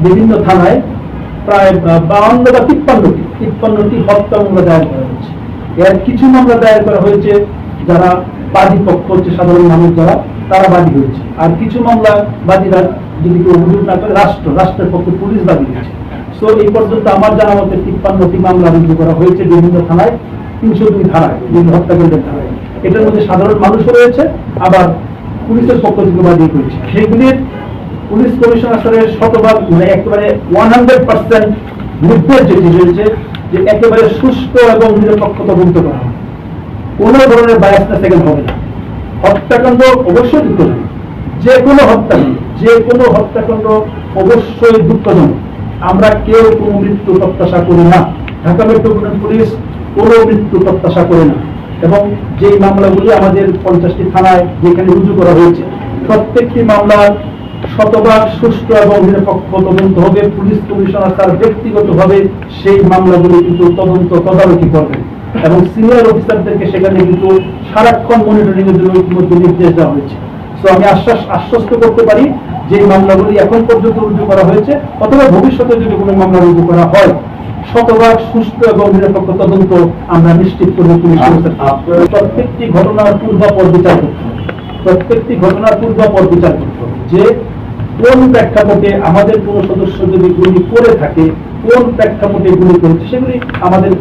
বিভিন্ন থানায় প্রায় 52 বা 53টি হত্যা মামলা দায়ের করা হয়েছে। এর কিছু মামলা দায়ের করা হয়েছে যারা বাদী পক্ষ হচ্ছে সাধারণ মানুষ যারা, তারা বাদী হয়েছে। আর কিছু মামলা বাদীরা যদি কেউ অভিযোগ না করে রাষ্ট্রের পক্ষে পুলিশ বাদী হয়েছে। তো এই পর্যন্ত আমার জানা মতে 53টি মামলা রুজু করা হয়েছে বিভিন্ন থানায়, 302 ধারায়, বিভিন্ন হত্যাকাণ্ডের ধারায়। এটার মধ্যে সাধারণ মানুষও রয়েছে, আবার পুলিশের পক্ষ থেকে বাদী হয়েছে। সেগুলির পুলিশ কমিশনার স্যারের শতভাগ মানে একেবারে 100% নির্দেশ যেটি রয়েছে যে একেবারে সুষ্ঠু এবং নিরপেক্ষ তদন্ত করা হবে, কোন ধরনের বায়াসনেস এখানে হবে না। হত্যাকাণ্ড অবশ্যই দুঃখজনক, যে কোনো হত্যাকাণ্ড অবশ্যই দুঃখজনক। আমরা কেউ কোনো মৃত্যু প্রত্যাশা করি না, ঢাকা মেট্রোপলিটন পুলিশ কোনো মৃত্যু প্রত্যাশা করে না। এবং যেই মামলাগুলি আমাদের 50টি থানায় যেখানে রুজু করা হয়েছে, প্রত্যেকটি মামলার শতভাগ সুষ্ঠু এবং নিরপেক্ষ তদন্ত হবে। পুলিশ কমিশনার তার ব্যক্তিগতভাবে সেই মামলাগুলি কিন্তু তদারকি করবেন এবং সিনিয়র অফিসারদেরকে সেখানে কিন্তু সারাক্ষণ মনিটরিং এর জন্য ইতিমধ্যে নির্দেশ দেওয়া হয়েছে। তো আমি আশ্বস্ত করতে পারি যে মামলাগুলি এখন পর্যন্ত রুজু করা হয়েছে অথবা ভবিষ্যতে যদি কোনো মামলা রুজু করা হয়, শতভাগ সুষ্ঠু এবং নিরপেক্ষ তদন্ত আমরা নিশ্চিত করব। পুলিশ প্রত্যেকটি ঘটনার পূর্বাপর বিচার করতে হবে, যে কোন প্রেক্ষাপটে আমাদের কোন সদস্য যদি গুলি করে থাকে, কোন প্রেক্ষাপটে গুলি করেছে, সেগুলি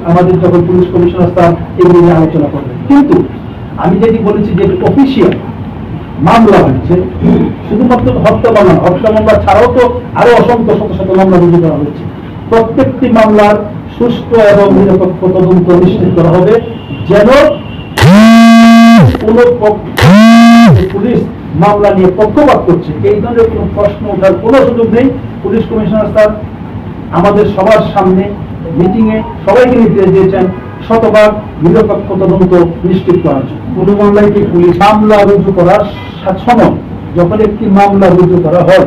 আমাদের যখন পুলিশ কমিশনার স্যার এগুলি নিয়ে আলোচনা করবেন। কিন্তু আমি যেটি বলেছি যে অফিসিয়াল মামলা হয়েছে, শুধুমাত্র হত্যা মামলা ছাড়াও তো আরো অসংখ্য শত মামলা রুজু করা হয়েছে। প্রত্যেকটি মামলার সুষ্ঠু এবং নিরপেক্ষ তদন্ত নিশ্চিত করা হবে, যেন কোন পুলিশ মামলা নিয়ে পক্ষপাত করছে এই ধরনের কোন প্রশ্ন ওঠার কোন সুযোগ নেই। পুলিশ কমিশনার স্যার আমাদের সবার সামনে মিটিং এ সবাইকে নির্দেশ দিয়েছেন শতভাগ নিরপেক্ষ তদন্ত নিশ্চিত করার জন্য। কোন মামলায় কি পুলিশ মামলা রুজু করার সময় যখন একটি মামলা রুজু করা হয়,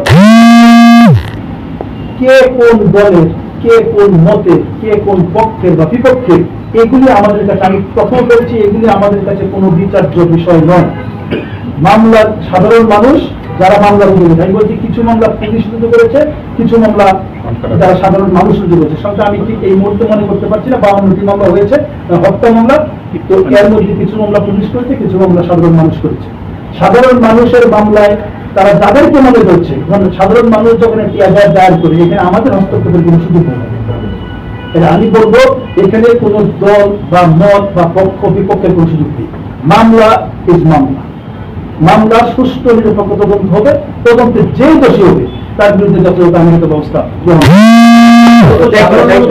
কে কোন দলের, কে কোন মতের, কে কোন পক্ষের বা বিপক্ষের, এগুলি আমাদের কাছে, আমি প্রথম বলছি, এগুলি আমাদের কাছে কোনো বিচার্য বিষয় নয়। মামলা সাধারণ মানুষ যারা মামলা রুজু করেছে, আমি বলছি কিছু মামলা পুলিশ রুজু করেছে, কিছু মামলা যারা সাধারণ মানুষ রুজু করেছে। সংখ্যা আমি ঠিক এই মুহূর্তে মনে করতে পারছি না। 52টি মামলা হয়েছে হত্যা মামলা, তো এর মধ্যে কিছু মামলা পুলিশ করেছে, কিছু মামলা সাধারণ মানুষ করেছে। সাধারণ মানুষের মামলায় তারা যাদেরকে মনে করছে, সাধারণ মানুষ যখন একটি এজাহার দায়ের করে, এখানে আমাদের হস্তক্ষেপের কোনো সুযোগ নেই। আমি বলবো এখানে কোন দল বা মত বা পক্ষ বিপক্ষের কোন সুযোগ নেই। মামলা ইজ মামলা, মামলার সুষ্ঠু নিরপেক্ষ তদন্ত হবে, তদন্তে যেই দোষী হবে তার বিরুদ্ধে যথাযথ আইনগত ব্যবস্থা গ্রহণ হবে।